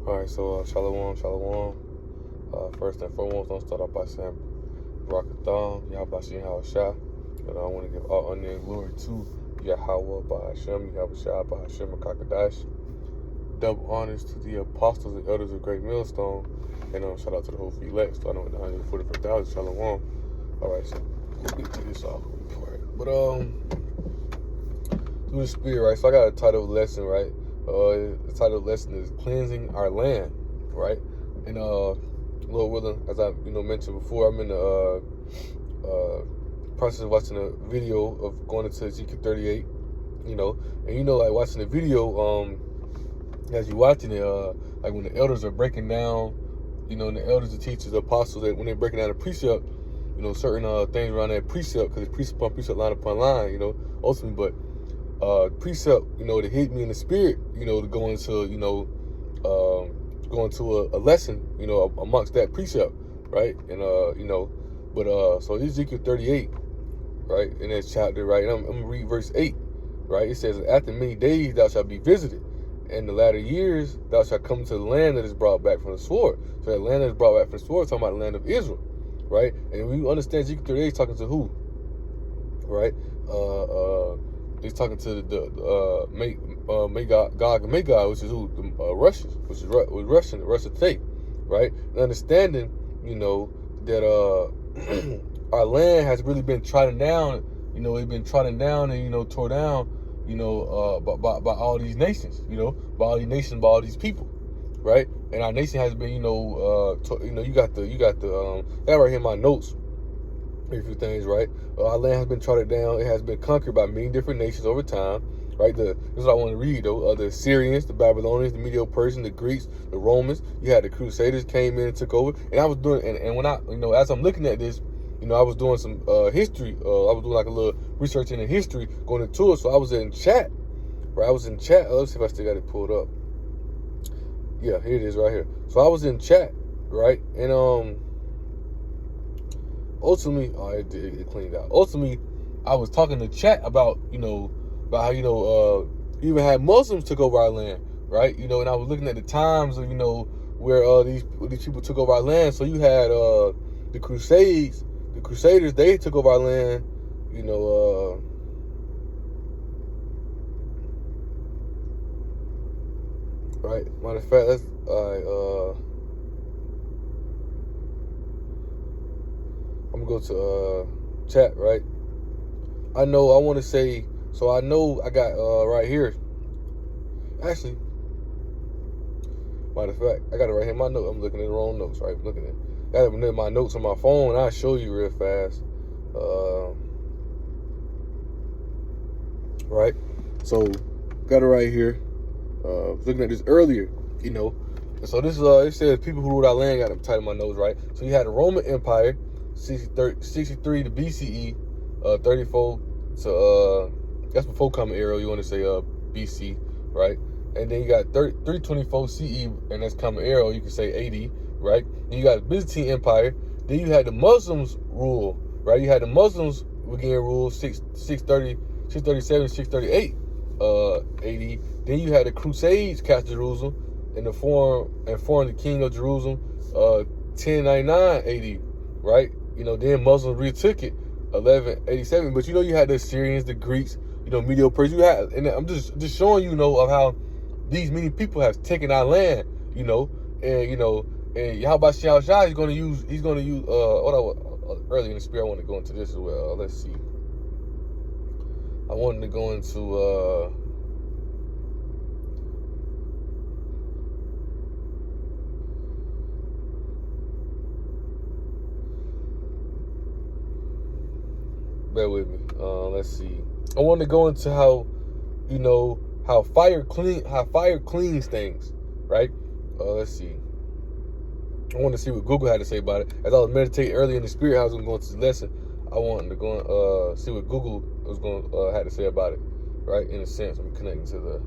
All right, so shalom, shalom. First and foremost, don't start off by saying Barakathon, Yahabashim Hawashah. And I want to give all honor and glory to Yahweh, Bahashem, Yahabashah, Bahashem, Kakadash. Double honors to the apostles and elders of Great Millstone. And shout out to the whole free elect, starting with the 144,000, shalom. All right, so we'll get to this off. Right. But, through the spirit, right? So I got a title of the lesson, right? The title of the lesson is Cleansing Our Land, right? And Lord willing, as I mentioned before, I'm in the process of watching a video of going into Ezekiel 38, and like watching the video, as you're watching it, like when the elders are breaking down, and the elders, the teachers, the apostles, that when they're breaking down the precept, certain things around that precept, because it's precept upon precept, line upon line, ultimately, but precept, that hit me in the spirit, to go into, a lesson, amongst that precept, right? And, so Ezekiel 38, right, in that chapter, right, and I'm going to read verse 8, right? It says, after many days thou shalt be visited, and the latter years thou shalt come to the land that is brought back from the sword. So that land that is brought back from the sword is talking about the land of Israel, right? And we understand Ezekiel 38 is talking to who, right? He's talking to the Gog and Magog, which is who? The Russians, which is Russia today, right? And understanding, that our land has really been trodden down, it's been trodden down and, tore down, by all these nations, by all these nations, by all these people, right? And our nation has been, you got the that right here in my notes, a few things, right? Our land has been trodden down. It has been conquered by many different nations over time, right? This is what I want to read, though. The Assyrians, the Babylonians, the Medo-Persians, the Greeks, the Romans. You had the Crusaders came in and took over. And I was doing, and when I, as I'm looking at this, I was doing some history. I was doing like a little research in the history, going into it. So I was in chat, right? I was in chat. Let's see if I still got it pulled up. Yeah, here it is right here. So I was in chat, right? And ultimately, it cleaned out. Ultimately, I was talking to chat about, about how, even had Muslims took over our land, right? And I was looking at the times of, where these people took over our land. So you had the Crusaders, they took over our land, right? Matter of fact, that's I'm gonna go to chat, right? I want to say, so I know I got right here. Actually, matter of fact, I got it right here in my note. I'm looking at the wrong notes, right? Got it in my notes on my phone. I'll show you real fast. Right? So, got it right here. Looking at this earlier, And so this is, it says people who ruled our land, got it tight in my nose, right? So you had the Roman Empire, 63 to BCE, 34 to, that's before Common Era, you want to say BC, right? And then you got 324 CE, and that's Common Era, you can say AD, right? Then you got the Byzantine Empire. Then you had the Muslims rule, right? You had the Muslims begin rule 637, 638 AD. Then you had the Crusades capture Jerusalem and form the king of Jerusalem 1099 AD, right? Then Muslims retook it 1187. But you had the Assyrians, the Greeks, Medo-Persia. You had, and I'm just showing of how these many people have taken our land, and Yahweh Shah is going to use, earlier in the spirit, I want to go into this as well. Let's see. I wanted to go into, bear with me. Let's see. I wanted to go into how, how fire cleans things, right? Let's see. I want to see what Google had to say about it. As I was meditating earlier in the spirit, I was going to go into this lesson. I wanted to go see what Google was going had to say about it, right? In a sense, I'm connecting to the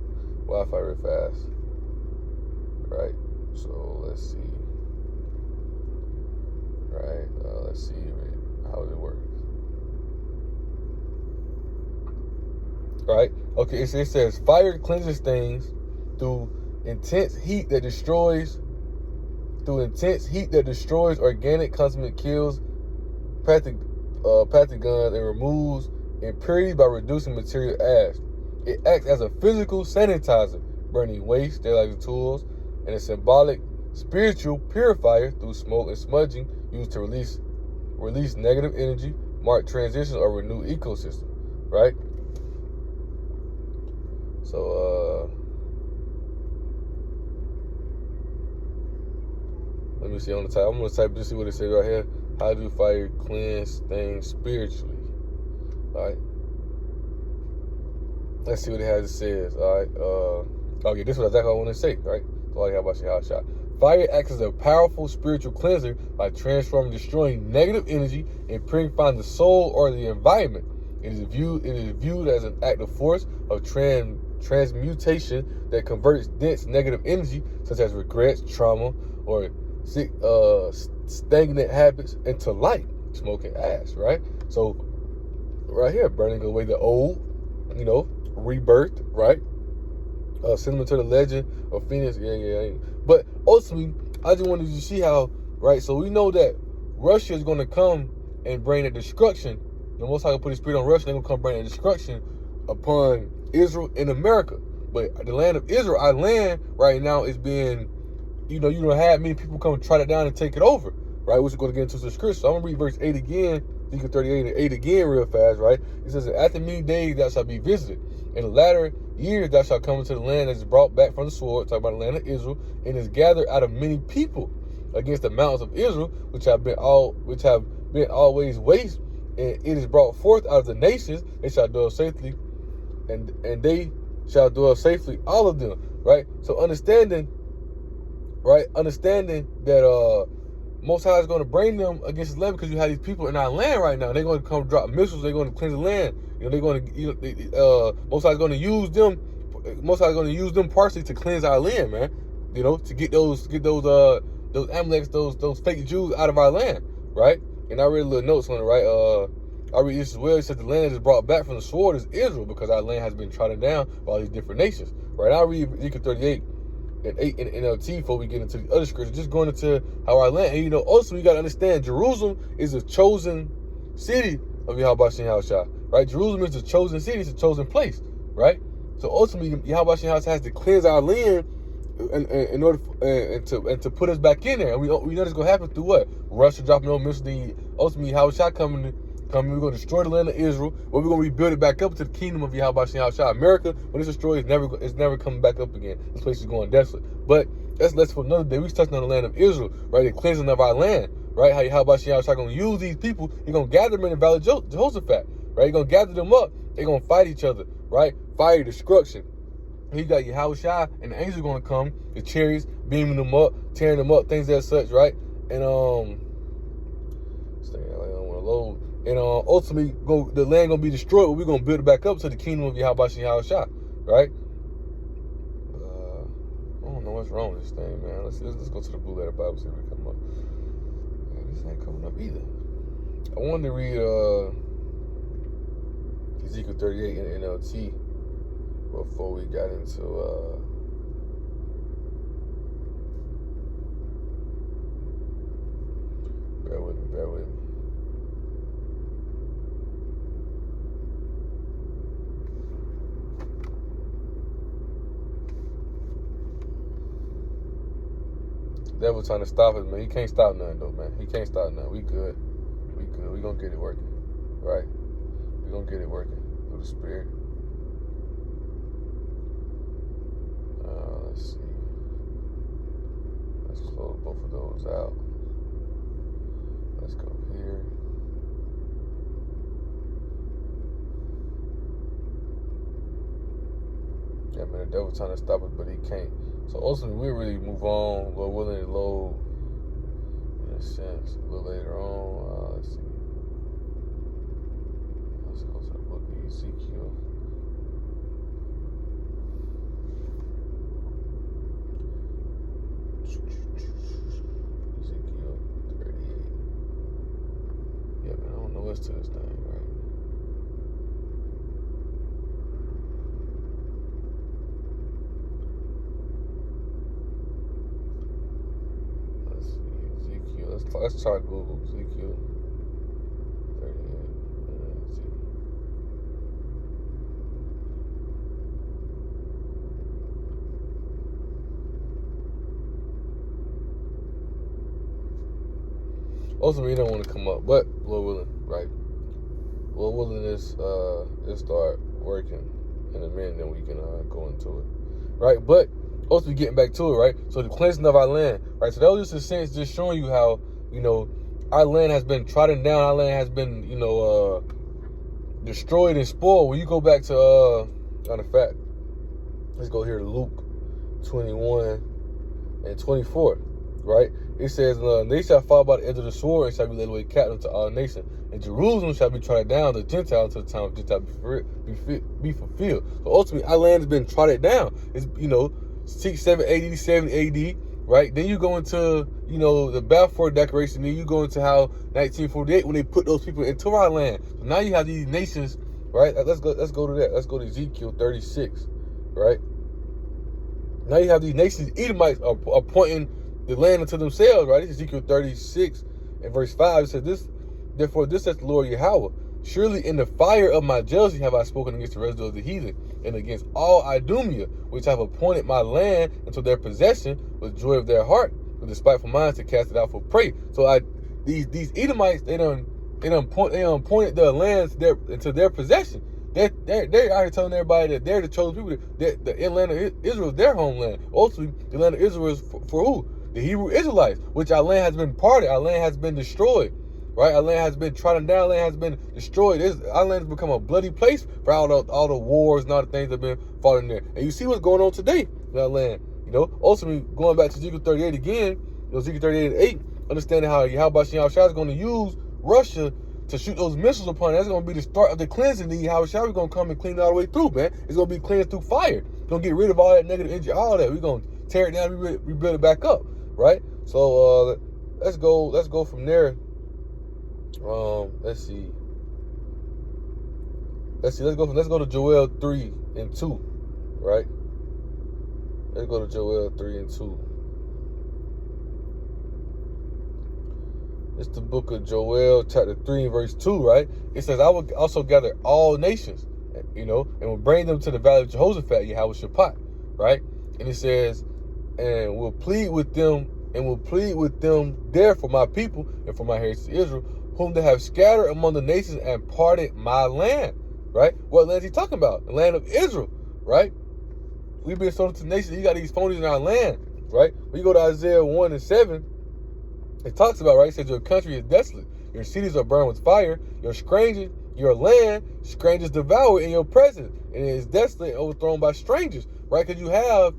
Wi-Fi real fast, right? So let's see, right? Let's see how it works. Right? Okay, it says fire cleanses things through intense heat that destroys organic consummate, kills pathogens, and removes impurities by reducing material ash. It acts as a physical sanitizer, burning waste, sterilizing tools, and a symbolic spiritual purifier through smoke and smudging, used to release negative energy, mark transitions, or renew ecosystem, right? So, let me see on the type. I'm going to type to see what it says right here. How do fire cleanse things spiritually? All right. Let's see what it has to say. All right. Okay, this is exactly what I want to say. Right. So I have about your house shot. Fire acts as a powerful spiritual cleanser by transforming, destroying negative energy, and purifying the soul or the environment. It is viewed as an active force of transmutation that converts dense negative energy, such as regrets, trauma, or stagnant habits, into light, smoke, and ash. Right. So right here, burning away the old, rebirth. Right. Similar to the legend of Phoenix. Yeah. But ultimately, I just wanted you to see how, right? So we know that Russia is going to come and bring the destruction. The Most High will put His spirit on Russia. They're going to come bring the destruction upon Israel and America. But the land of Israel, our land right now, is being, you don't have many people come and try it down and take it over, right? Which is going to get into the scripture. So I'm going to read verse 8 again, Ezekiel 38 and 8 again real fast, right? It says, after many days thou shalt be visited. In the latter years thou shalt come into the land that is brought back from the sword, talking about the land of Israel, and is gathered out of many people against the mountains of Israel, which have been always waste, and it is brought forth out of the nations. They shall dwell safely, and they shall dwell safely, all of them, right? So understanding that Most High is going to bring them against His land, because you have these people in our land right now. They're going to come drop missiles. They're going to cleanse the land. They're going to, Most High is going to use them. Most High is going to use them partially to cleanse our land, man. To get those Amaleks, those fake Jews out of our land, right? And I read a little notes on it, right? I read this as well. It says the land that is brought back from the sword is Israel, because our land has been trodden down by all these different nations, right? I read Ezekiel 38 and 8 in NLT before we get into the other scriptures, just going into how our land. And also we got to understand, Jerusalem is a chosen city of Yahweh Shem Yahushua, right? Jerusalem is a chosen city, it's a chosen place, right? So ultimately, Yahweh Shem Yahushua has to cleanse our land in order to put us back in there. And we know this going to happen through what? Russia dropping no missiles. Ultimately, Yahushua coming. We're going to destroy the land of Israel, but we're going to rebuild it back up to the kingdom of Yahweh Shem Yahushua. America, when it's destroyed, it's never coming back up again. This place is going desolate. But that's for another day. We're touching on the land of Israel, right? The cleansing of our land, right? How Yahweh Shem Yahushua going to use these people. He's going to gather them in the valley of Jehoshaphat, right? He's going to gather them up. They're going to fight each other, right? Fire, destruction. He got Yahushua, and the angels are going to come, the chariots, beaming them up, tearing them up, things as such, right? And And ultimately, the land gonna be destroyed, but we're gonna build it back up to the kingdom of Yahweh Shem Yahushua, right? I don't know what's wrong with this thing, man. Let's go to the Blue Letter Bible, see if it come up. Man, this ain't coming up either. I wanted to read Ezekiel 38 in NLT before we got into bear with me. Devil trying to stop us, man. He can't stop nothing, though, man. He can't stop nothing. We good. We gonna get it working, right? We gonna get it working through the Spirit. Let's see. Let's close both of those out. Let's go here. Yeah, man. The devil trying to stop us, but he can't. So ultimately, we really move on. Lord willing, to load in a sense a little later on. Let's see. Let's go to the book of Ezekiel. Ezekiel 38. Yeah, man. I don't know what's to this thing, right? Let's try Google. Ezekiel 38. Let's see. Ultimately, you don't want to come up, but Lord willing, right? Lord willing, this start working in a minute, then we can go into it, right? But ultimately, getting back to it, right? So the cleansing of our land, right? So that was just a sense, just showing you how, you know, our land has been trodden down, our land has been, you know, destroyed and spoiled. When you go back to, on the fact, let's go here to Luke 21 and 24, right? It says, they shall fall by the edge of the sword and shall be led away captive to all nations. And Jerusalem shall be trodden down, the Gentiles until the time of Gentiles be fulfilled. So ultimately, our land has been trodden down. It's, you know, 6, 7, 80, 70 AD, right? Then you go into, you know, the Balfour Declaration. Then you go into how 1948, when they put those people into our land. So now you have these nations, right? Let's go to that. Let's go to Ezekiel 36, right? Now you have these nations, Edomites, appointing the land unto themselves, right? This is Ezekiel 36 and verse 5. It says, therefore this says the Lord Yahweh, surely in the fire of my jealousy have I spoken against the residue of the heathen, and against all Idumea, which have appointed my land unto their possession with joy of their heart, with despiteful minds to cast it out for prey. So these Edomites, they done appointed their lands into their possession. They're out here telling everybody that they're the chosen people. The land of Israel is their homeland. Ultimately, the land of Israel is for who? The Hebrew Israelites, which our land has been parted. Our land has been destroyed, right? Our land has been trodden down. Our land has been destroyed. Our land has become a bloody place for all the wars and all the things that have been fought in there. And you see what's going on today in our land. You know, ultimately, going back to Ezekiel 38 again, you know, Ezekiel 38 and 8, understanding how Yahweh Shem Yahushua is going to use Russia to shoot those missiles upon it. That's going to be the start of the cleansing. The Yahweh Shem is going to come and clean it all the way through, man. It's going to be cleansed through fire. It's going to get rid of all that negative energy, all that. We're going to tear it down, rebuild it back up, right? So let's go from there. Let's go to Joel 3 and 2, right? Let's go to Joel 3 and 2. It's the book of Joel, chapter 3 and verse 2, right? It says, I will also gather all nations, you know, and will bring them to the valley of Jehoshaphat, Yahweh Shaphat, right? And it says, and will plead with them there for my people and for my heritage Israel, whom they have scattered among the nations and parted my land, right? What land is he talking about? The land of Israel, right? We've been sold to the nations. You got these phonies in our land, right? When you go to Isaiah 1 and 7, it talks about, right? It says, your country is desolate. Your cities are burned with fire. Your land, strangers devour in your presence. And it is desolate and overthrown by strangers, right? Because you have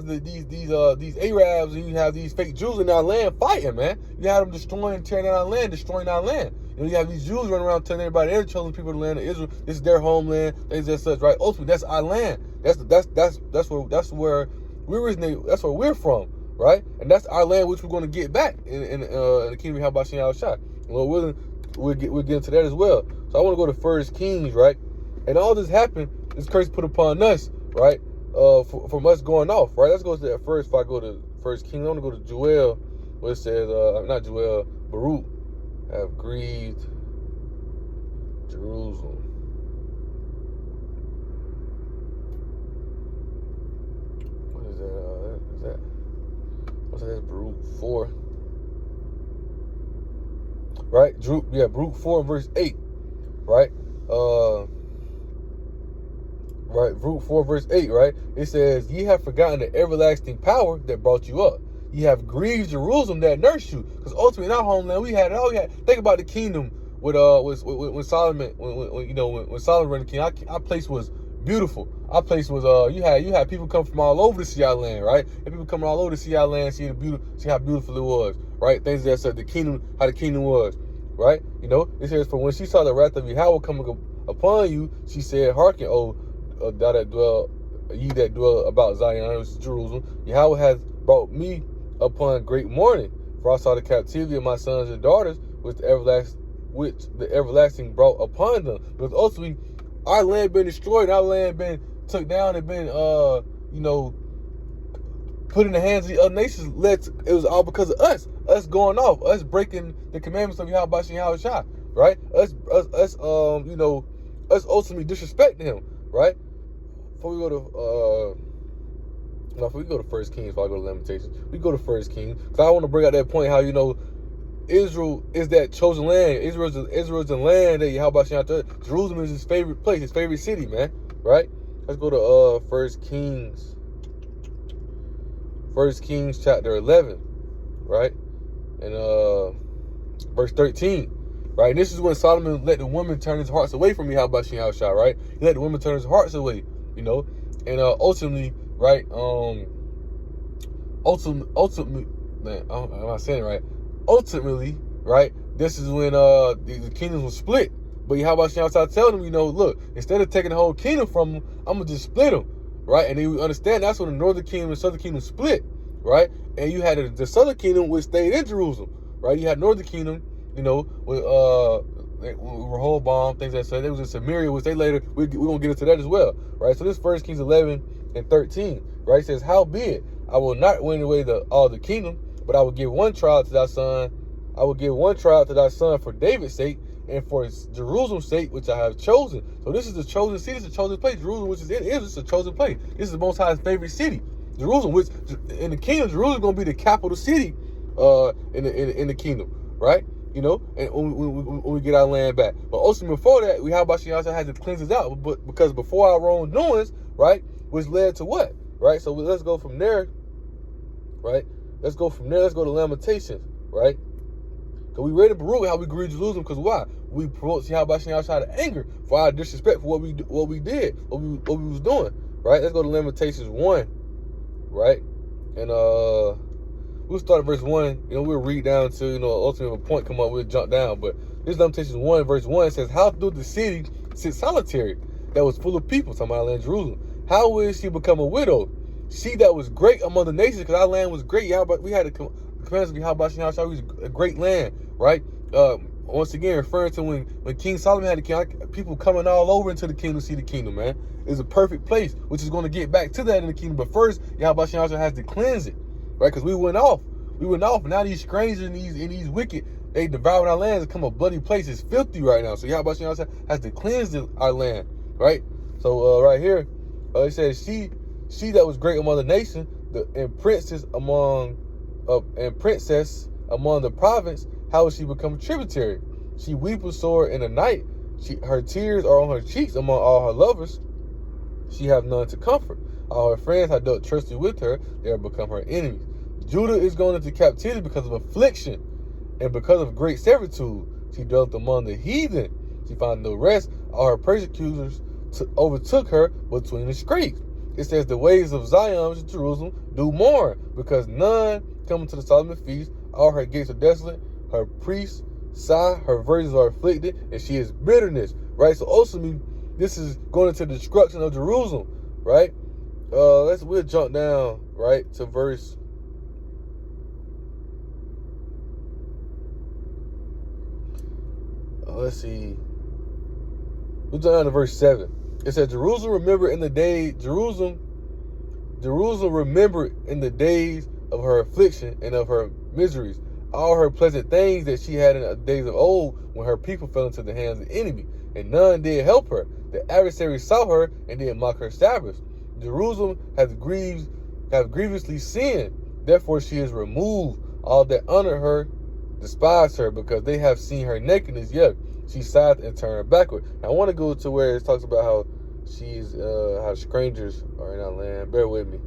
these Arabs, and you have these fake Jews in our land fighting, man. You have them destroying, tearing down our land, destroying our land. You know, you have these Jews running around telling everybody they're the chosen people of the land of Israel. This is their homeland, things as such, right? Ultimately, that's our land. That's where we originate. That's where we're from, right? And that's our land, which we're going to get back in the kingdom of Yahweh Yahushua. Lord willing, we'll get into that as well. So I want to go to 1 Kings, right? And all this happened, this curse put upon us, right? From us going off, right? Let's go to that first. If I go to 1 Kings, I want to go to Joel, where it says, not Joel, Baruch have grieved Jerusalem. What is that? What's that? That's Baruch 4. Right? Baruch 4 verse 8. Right? Right, Baruch 4 verse 8, right? It says, ye have forgotten the everlasting power that brought you up. Ye have grieved Jerusalem that nursed you. Because ultimately in our homeland, we had it all. Think about the kingdom with when Solomon, when Solomon ran the king. Our place was beautiful. Our place was you had people come from all over to see our land, right? And people coming all over to see our land, see how beautiful it was, right? Things that said how the kingdom was, right? You know, it says, for when she saw the wrath of Yahweh coming upon you, she said, hearken, ye that dwell about Zion, which is Jerusalem, Yahweh has brought me upon great mourning, for I saw the captivity of my sons and daughters, which the everlasting brought upon them. Because ultimately, our land been destroyed, our land been took down, and been put in the hands of the other nations, it was all because of us going off, us breaking the commandments of Yahweh Shai, right? Us ultimately disrespecting him, right? Before we go to First Kings, before I go to Lamentations, we go to First Kings, because I want to bring out that point how, Israel is that chosen land. Israel is the land that Yahweh Shai, Jerusalem is his favorite place, his favorite city, man, right? Let's go to First Kings chapter 11, right? And verse 13, right? And this is when Solomon let the woman turn his hearts away from Yahweh Shai, right? He let the woman turn his hearts away, and ultimately, right? Ultimately, man, am I saying it right? Ultimately, right? This is when the kingdoms were split. But Yahweh Shai telling them, look, instead of taking the whole kingdom from them, I'm gonna just split them, right? And then we understand that's when the northern kingdom and southern kingdom split, right? And you had the southern kingdom which stayed in Jerusalem, right? You had northern kingdom, with Rehoboam, things like that. They was in Samaria, which they later we're gonna get into that as well, right? So this First Kings 11 and 13, right? It says, "Howbeit, I will not win away all the kingdom, but I will give one trial to thy son. I will give one trial to thy son for David's sake, and for Jerusalem's sake, which I have chosen." So this is the chosen city, it's a chosen place. Jerusalem, which is in Israel, is a chosen place. This is the Most High's favorite city. Jerusalem, which in the kingdom, Jerusalem is going to be the capital city in the kingdom, right? And when we get our land back. But also before that, we had to cleanse us out. But because before our wrongdoings, right, which led to what? Right? So let's go from there, right? Let's go to Lamentations, right? Because we read in Baruch how we grieved Jerusalem, because why? We provoked Yahweh Shai to anger for our disrespect for what we did, what we was doing, right? Let's go to Lamentations 1, right? And we'll start at verse 1. We'll read down to, ultimately if a point come up, we'll jump down. But this Lamentations 1, verse 1 says, "How do the city sit solitary that was full of people," talking about our land Jerusalem, "how will she become a widow? She that was great among the nations," because our land was great. We had the commandments of Yahweh Shai, we was a great land, right? Once again, referring to when King Solomon had the king, people coming all over into the kingdom to see the kingdom, man. It's a perfect place, which is going to get back to that in the kingdom. But first, Yahweh Shai has to cleanse it, right? Because we went off. Now these strangers and these wicked, they devouring our lands and come a bloody place. It's filthy right now. So Yahweh Shai has to cleanse our land, right? So right here, it says, she that was great among the nation, and princess among the province, how will she become tributary? She weepeth sore in the night. Her tears are on her cheeks among all her lovers. She have none to comfort. All her friends have dealt treacherously with her. They have become her enemies. Judah is going into captivity because of affliction, and because of great servitude. She dwelt among the heathen. She found no rest. All her persecutors overtook her between the streets. It says, "The ways of Zion, which is Jerusalem, do mourn, because none come to the Solomon feast. All her gates are desolate. Her priests sigh, her virgins are afflicted, and she is bitterness." Right? So ultimately, this is going into the destruction of Jerusalem, right? We'll jump down, right, to verse. Let's see. We'll jump down to verse 7. It says, Jerusalem remember in the days of her affliction and of her miseries, all her pleasant things that she had in the days of old, when her people fell into the hands of the enemy, and none did help her. The adversaries saw her and did mock her Sabbaths. Jerusalem have grievously sinned, therefore she is removed. All that honor her despise her, because they have seen her nakedness, yet she sighed and turned backward. Now, I want to go to where it talks about how how strangers are in our land. Bear with me.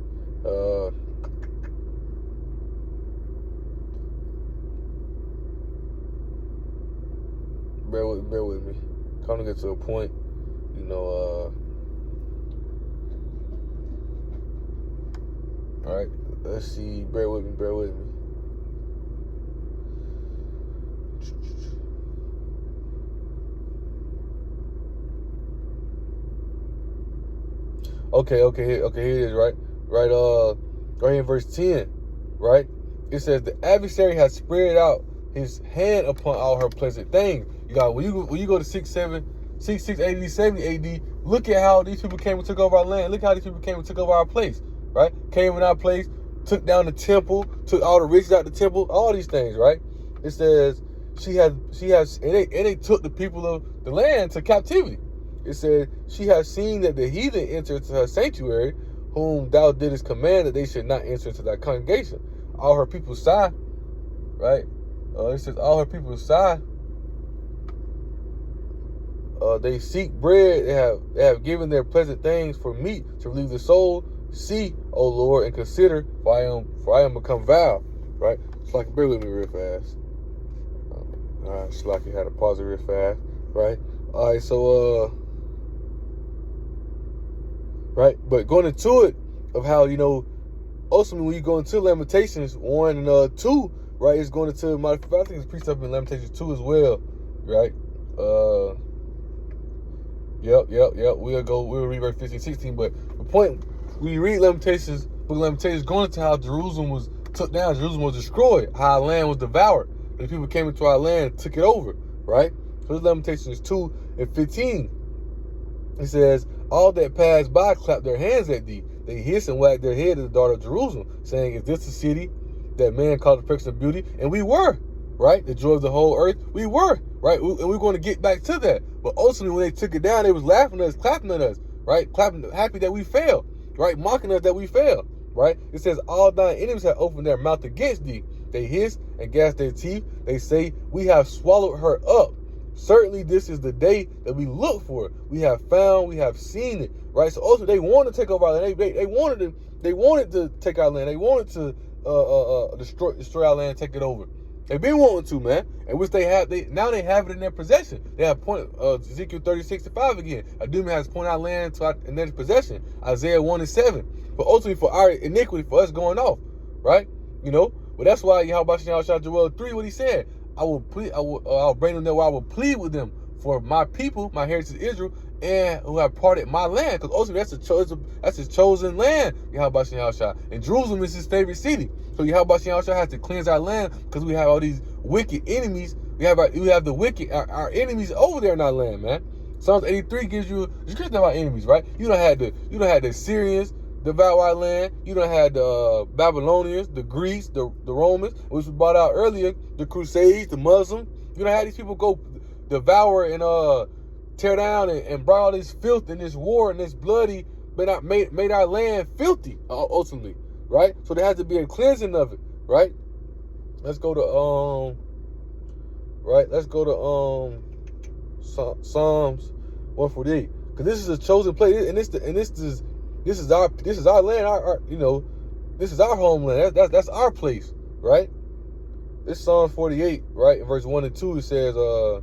Bear with me. Come to get to a point, all right, let's see. Bear with me. Okay, here it is, right, right here in verse 10, right? It says, the adversary has spread out his hand upon all her pleasant things. You got, when you go to 66 AD, 70 AD, look at how these people came and took over our land. Look how these people came and took over our place, right? Came in our place, took down the temple, took all the riches out the temple, all these things, right? It says and they took the people of the land to captivity. It said she has seen that the heathen enter into her sanctuary, whom thou didst command that they should not enter into thy congregation. All her people sigh, right? It says all her people sigh. They seek bread. They have given their pleasant things for meat to relieve the soul. See, O Lord, and consider, for I am become vile. Right? Slacky, bear with me real fast. Slacky had to pause it real fast. Right? All right. So right. But going into it of how ultimately when you go into Lamentations 1 and 2, right? It's going into I think it's preached up in Lamentations 2 as well, right? Yep. We'll read verse 15, 16. But the point, when you read Lamentations, book of Lamentations, going into how Jerusalem was took down, Jerusalem was destroyed, how our land was devoured. And people came into our land and took it over, right? So it's Lamentations 2 and 15. It says, all that pass by clap their hands at thee. They hiss and wag their head at the daughter of Jerusalem, saying, is this the city that man called the perfection of beauty? And we were, right? The joy of the whole earth. We were, right? And we're going to get back to that. But ultimately, when they took it down, they was laughing at us, clapping at us, right? Clapping, happy that we failed, right? Mocking us that we failed, right? It says, all thine enemies have opened their mouth against thee. They hiss and gas their teeth. They say, we have swallowed her up. Certainly, this is the day that we look for. We have found, we have seen it, right? So also, they wanted to take over our land. They wanted to take our land. They wanted to destroy our land, take it over. They've been wanting to, man. And which they have. Now they have it in their possession. They have Ezekiel 36:5 again. Adum has pointed our land in their possession. Isaiah 1:7. But ultimately, for our iniquity, for us going off, right? But that's why Yahweh Joel 3, what he said. I'll bring them there where I will plead with them for my people, my heritage Israel, and who have parted my land. Because ultimately that's his chosen land, Yahweh. And Jerusalem is his favorite city. So Yahweh has to cleanse our land because we have all these wicked enemies. We have the wicked, our enemies over there in our land, man. Psalms 83 gives you a description of our enemies, right? You don't have the Syrians devour our land. You don't have the Babylonians, the Greeks, the Romans, which was brought out earlier, the Crusades, the Muslims. You don't have these people go devour and tear down and brought all this filth and this war and this bloody, made our land filthy ultimately, right? So there has to be a cleansing of it, right? Let's go to Psalms 148, because this is a chosen place, and this is our land, this is our homeland. That's our place, right? This Psalm 48, right, in verse 1 and 2, it says, a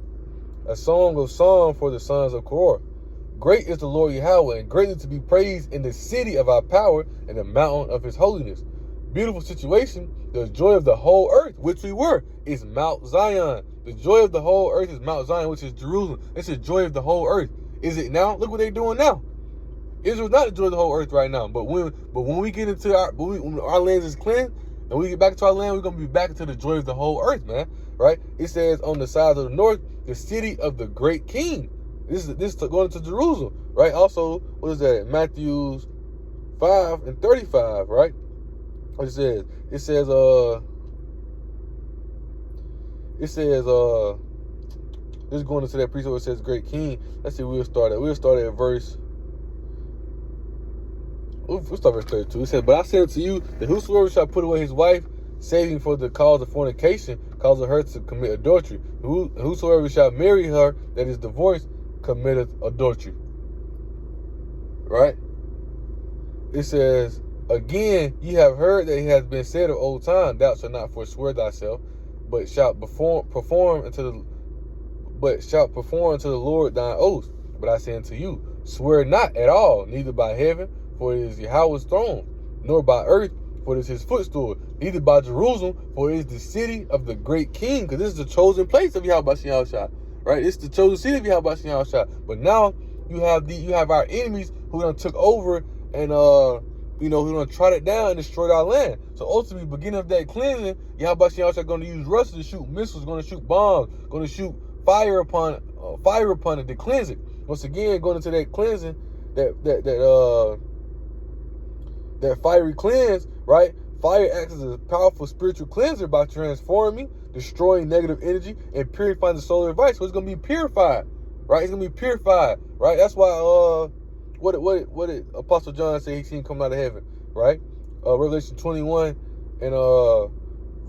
song of song for the sons of Korah. Great is the Lord Yahweh, and greatly to be praised in the city of our power and the mountain of his holiness. Beautiful situation. The joy of the whole earth, which we were, is Mount Zion. The joy of the whole earth is Mount Zion, which is Jerusalem. It's the joy of the whole earth. Is it now? Look what they're doing now. Israel's not the joy of the whole earth right now. But when we get into when our land is cleansed and we get back to our land, we're gonna be back into the joy of the whole earth, man. Right? It says on the side of the north, the city of the great king. This is going to Jerusalem, right? Also, what is that? Matthew 5 and 35, right? What it says? It says this is going into that priesthood where it says great king. Let's see, we'll start at verse. We'll start verse 32. It says, but I say unto you that whosoever shall put away his wife, saving for the cause of fornication, causes her to commit adultery. Whosoever shall marry her that is divorced, committeth adultery. Right? It says, again, ye have heard that it has been said of old time, thou shalt not forswear thyself, but shalt perform unto the Lord thine oath. But I say unto you, swear not at all, neither by heaven, for it is Yahweh's throne, nor by earth, for it is his footstool, neither by Jerusalem, for it is the city of the great king, because this is the chosen place of Yahweh, right? It's the chosen city of Yahweh. But now you have our enemies who done took over and who done trot it down and destroyed our land. So ultimately, beginning of that cleansing, Yahweh going to use Russians to shoot missiles, going to shoot bombs, going to shoot fire upon it to cleanse it. Once again, going into that cleansing, that fiery cleanse, right? Fire acts as a powerful spiritual cleanser by transforming, destroying negative energy, and purifying the solar device. So it's gonna be purified, right? It's gonna be purified, right? That's why what did Apostle John say he seen coming out of heaven, right? Revelation 21 and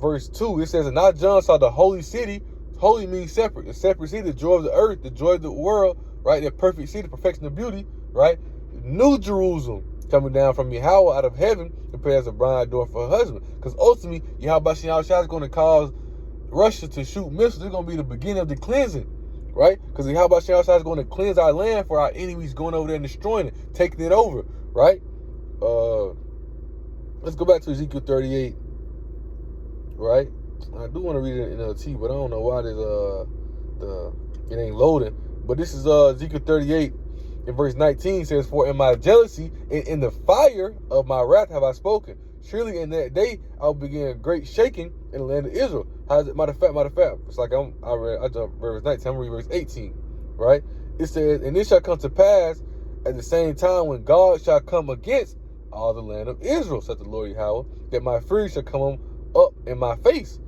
verse 2, it says, and now John saw the holy city. Holy means separate. The separate city, the joy of the earth, the joy of the world, right? The perfect city, perfection of beauty, right? New Jerusalem coming down from Yahweh out of heaven, prepared as a bride adorned for her husband. Because ultimately, Yahweh is going to cause Russia to shoot missiles. It's going to be the beginning of the cleansing, right? Because Yahweh is going to cleanse our land for our enemies going over there and destroying it, taking it over, right? Let's go back to Ezekiel 38, right? I do want to read it in NLT, but I don't know why it ain't loading. But this is Ezekiel 38 in verse 19 says, for in my jealousy and in the fire of my wrath have I spoken. Surely in that day I will begin a great shaking in the land of Israel. How's it? Matter of fact, it's like I jumped verse 19, I'm reading verse 18, right? It says, and it shall come to pass at the same time when God shall come against all the land of Israel, said the Lord Yahweh, that my fury shall come up in my face.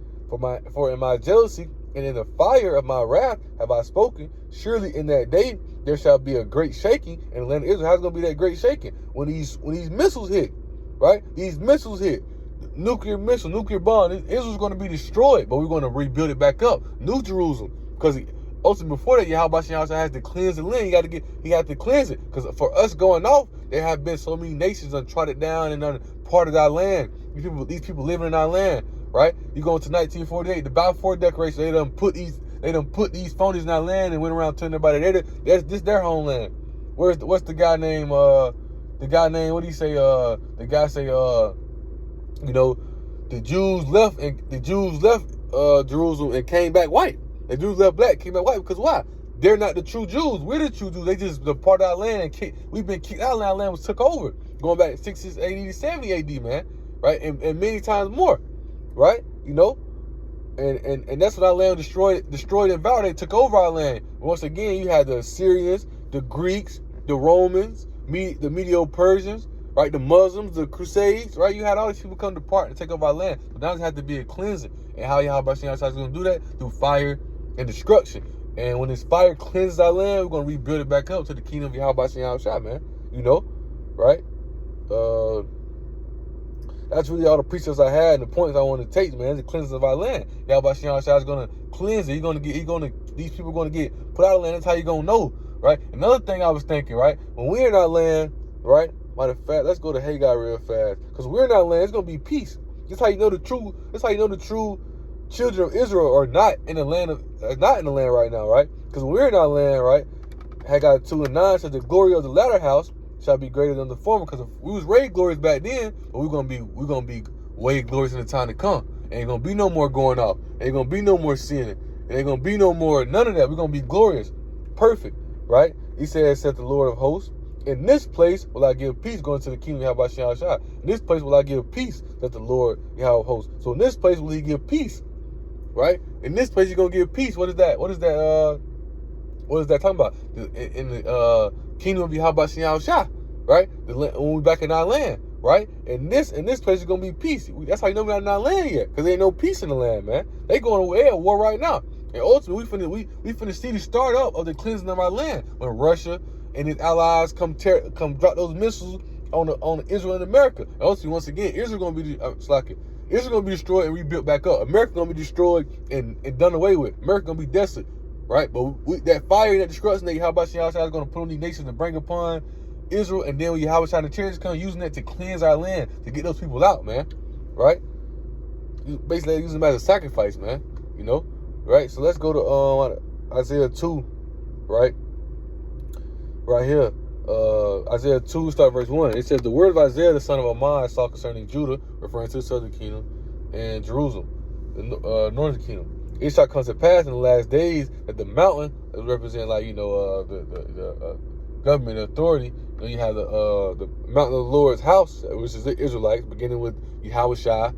For in my jealousy and in the fire of my wrath have I spoken. Surely in that day there shall be a great shaking in the land of Israel. How's it going to be that great shaking? When these missiles hit, right? These missiles hit, nuclear missile, nuclear bomb. Israel's going to be destroyed, but we're going to rebuild it back up. New Jerusalem, because ultimately before that, Yahweh has to cleanse the land. He had to cleanse it, because for us going off, there have been so many nations that trod it down and done part of our land. These people living in our land. Right? You go into 1948, the Balfour Declaration, they done put these phonies in our land and went around telling everybody this their homeland. What's the guy name? What do you say? The guy say, the Jews left Jerusalem and came back white. The Jews left black, came back white, because why? They're not the true Jews. We're the true Jews. They just the part of our land. We've been kicked out, and our land was took over. Going back 60s, 80s, 70 AD, man. Right? And many times more. Right? And that's what our land destroyed and vowed. They took over our land. Once again, you had the Assyrians, the Greeks, the Romans, the Medo-Persians, right? The Muslims, the Crusades, right? You had all these people come to part and take over our land. But now there had to be a cleansing. And how Yahweh is going to do that? Through fire and destruction. And when this fire cleanses our land, we're going to rebuild it back up to the kingdom of Yahweh, man. Right? That's really all the precepts I had and the points I want to take, man. The cleansing of our land. Yahweh is going to cleanse it. These people are going to get put out of land. That's how you're going to know, right? Another thing I was thinking, right? When we're in our land, right? Matter of fact, let's go to Haggai real fast. Because we're in our land, it's going to be peace. That's how you know the true children of Israel are not in the land right now, right? Because when we're in our land, right? Haggai 2:9 says the glory of the latter house shall be greater than the former, because we was raised glorious back then, but we're gonna be way glorious in the time to come. Ain't gonna be no more going off. Ain't gonna be no more sinning. Ain't gonna be no more none of that. We're gonna be glorious, perfect, right? He said the Lord of hosts, in this place will I give peace, going to the kingdom of Yahweh. In this place will I give peace, that the Lord Yahweh of hosts. So in this place will He give peace, right? In this place He's gonna give peace. What is that? What is that talking about? In the kingdom of Yahweh, right? When we back in our land, right? And this place is gonna be peace. That's how you know we're not in our land yet, because there ain't no peace in the land, man. They going away at war right now. And ultimately, we finna see the start up of the cleansing of our land when Russia and its allies come drop those missiles on Israel and America. And ultimately, once again, Israel gonna be destroyed and rebuilt back up. America gonna be destroyed and done away with. America gonna be desolate, right? But that fire and that destruction that Yahweh is gonna put on these nations to bring upon Israel, and then when Yahweh trying to change, come using that to cleanse our land, to get those people out, man. Right? Basically using them as a sacrifice, man. Right? So let's go to Isaiah 2, right? Right here. Isaiah 2, start verse 1. It says, the word of Isaiah, the son of Amoz, saw concerning Judah, referring to the southern kingdom, and Jerusalem, the northern kingdom. It shall come to pass in the last days that the mountain, that represent the government authority, and you have the mountain of the Lord's house, which is the Israelites, beginning with Yahweh,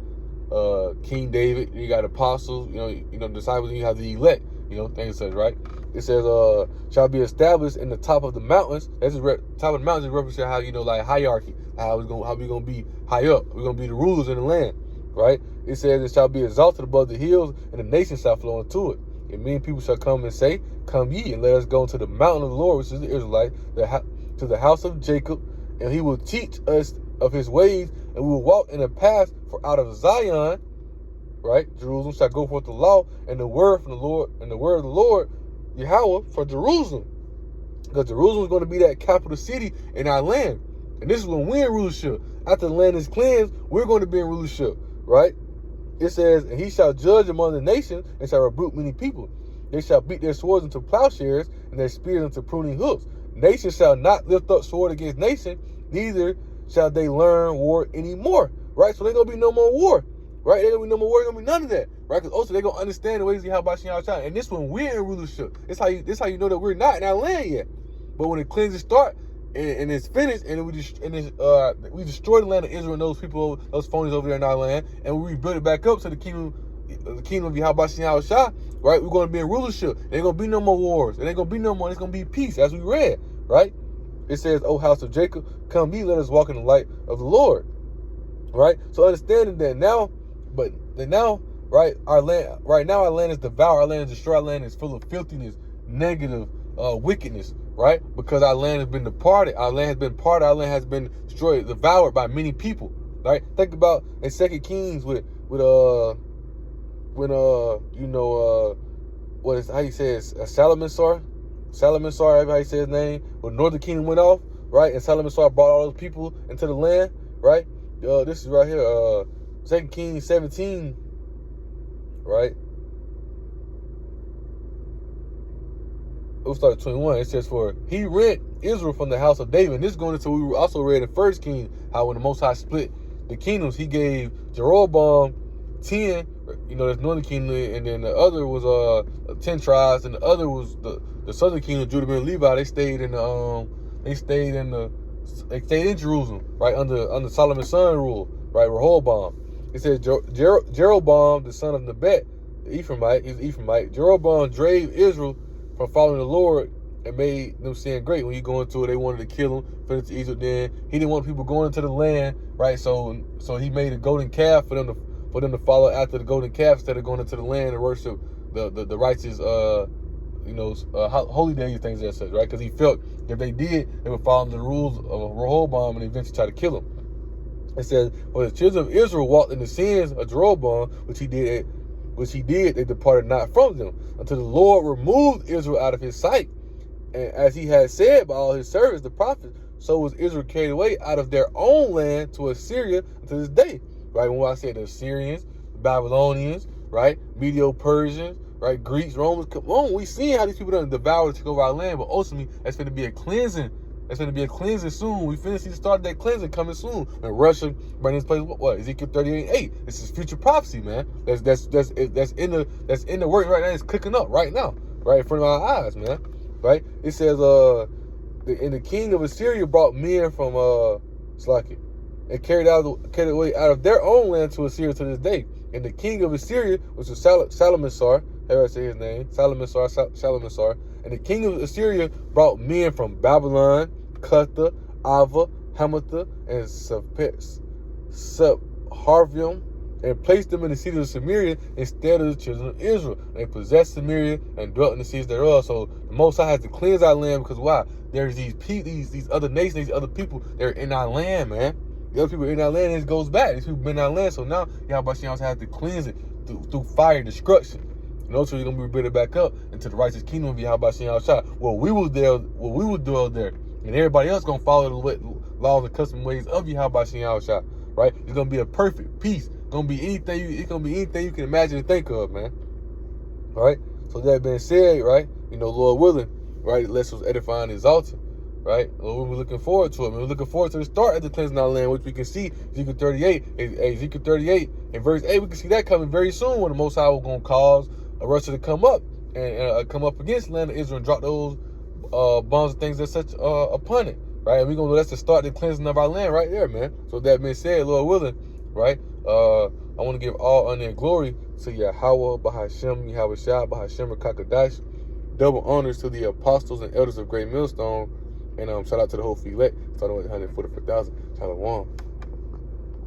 King David. You got apostles, disciples. And you have the elect, things such, right? It says, shall be established in the top of the mountains. That's top of the mountains represent how, like hierarchy, how we gonna be high up. We're gonna be the rulers in the land, right? It says it shall be exalted above the hills, and the nations shall flow into it. And many people shall come and say, come ye, and let us go into the mountain of the Lord, which is the Israelite, to the house of Jacob, and he will teach us of his ways, and we will walk in a path, for out of Zion, right, Jerusalem shall go forth the law and the word from the Lord, and the word of the Lord, Yahweh, for Jerusalem. Because Jerusalem is going to be that capital city in our land. And this is when we're in rulership. After the land is cleansed, we're going to be in rulership, right? It says, and he shall judge among the nations, and shall rebuke many people. They shall beat their swords into plowshares, and their spears into pruning hooks. Nation shall not lift up sword against nation, neither shall they learn war anymore, right? So there's going to be no more war, right? There's going to be no more war, there's going to be none of that, right? Because also they're going to understand the ways of Yahweh Shem Yahweh. And this when we're in rulership. This how you know that we're not in our land yet. But when the cleanses start, and it's finished, and we destroy the land of Israel and those people, those phonies over there in our land, and we rebuild it back up to the kingdom of Yahweh Shem Yahweh, right? We're going to be in rulership. There ain't going to be no more wars. There ain't going to be no more. It's going to be peace, as we read, right? It says, O house of Jacob, come ye, let us walk in the light of the Lord, right? So understanding that now, right, our land is devoured, our land is destroyed, our land is full of filthiness, negative, wickedness, right? Because our land has been departed, our land has been destroyed, devoured by many people, right? Think about in 2 Kings what is how you say it, Salmanassar, everybody say his name, when the northern kingdom went off, right? And Salmanassar brought all those people into the land, right? This is right here, 2 Kings 17, right? We'll start at 21. It says, for he rent Israel from the house of David. And this is going into what we also read in 1 Kings, how when the Most High split the kingdoms, he gave Jeroboam 10, there's northern kingdom, and then the other was 10 tribes, and the other was the southern kingdom, Judah and Levi. They stayed in Jerusalem, right, under Solomon's son rule, right, Rehoboam. It says Jeroboam, the son of Nebat, the Ephraimite, Jeroboam drave Israel from following the Lord and made them sin great. When you go into it, they wanted to kill him, fit into Egypt. Then he didn't want people going into the land, right? So he made a golden calf for them to follow after the golden calf instead of going into the land and worship the righteous, holy days, things like that, right? Because he felt if they did, they would follow the rules of Rehoboam and eventually try to kill him. It says, for the children of Israel walked in the sins of Jeroboam, which he did, they departed not from them, until the Lord removed Israel out of his sight. And as he had said by all his servants, the prophets, so was Israel carried away out of their own land to Assyria to this day. Right? When I say the Assyrians, the Babylonians, right? Medo-Persians, right? Greeks, Romans, come on, we seen how these people done devoured to take over our land, but ultimately that's going to be a cleansing. That's going to be a cleansing soon. We finish the start of that cleansing coming soon. And Russia bring this place, what? Ezekiel 38:8. This is future prophecy, man. That's in the work right now. It's cooking up right now, right in front of our eyes, man. Right? It says, and the king of Assyria brought men from Slakia and carried away out of their own land to Assyria to this day. And the king of Assyria, which was Salmanassar, how I say his name, Salmanassar. And the king of Assyria brought men from Babylon, Cutha, Ava, Hamath, and Sepharvaim, and placed them in the cities of Samaria instead of the children of Israel. And they possessed Samaria and dwelt in the cities thereof. So the Most High has to cleanse our land, because why? There's these other nations, these other people, they're in our land, man. The other people in our land, it goes back. These people been in our land, so now Yahweh Shem has to cleanse it through fire, destruction. So you're gonna be rebuilt back up into the righteous kingdom of Yahweh Shem Yahweh. Well, we will dwell there, and everybody else gonna follow the laws and custom ways of Yahweh Shem Yahweh. Right? It's gonna be a perfect peace. It's gonna be anything you can imagine and think of, man. All right. So that being said, right? Lord willing, right? Let's us edify and exalted, right? We're looking forward to it. We're looking forward to the start of the cleansing our land, which we can see Ezekiel 38 in verse 8. We can see that coming very soon, when the Most High will gonna cause a Russia to come up and come up against the land of Israel and drop those bombs and things that's such upon it, right? And we're gonna let's start the cleansing of our land right there, man. So that being said, Lord willing, right? I want to give all honor and glory to Yahweh, Bahashem, Yahweh Shah, Bahashem, Kakadash, double honors to the apostles and elders of Great Millstone. And shout out to the whole elect. Starting with 144,000. Shalom.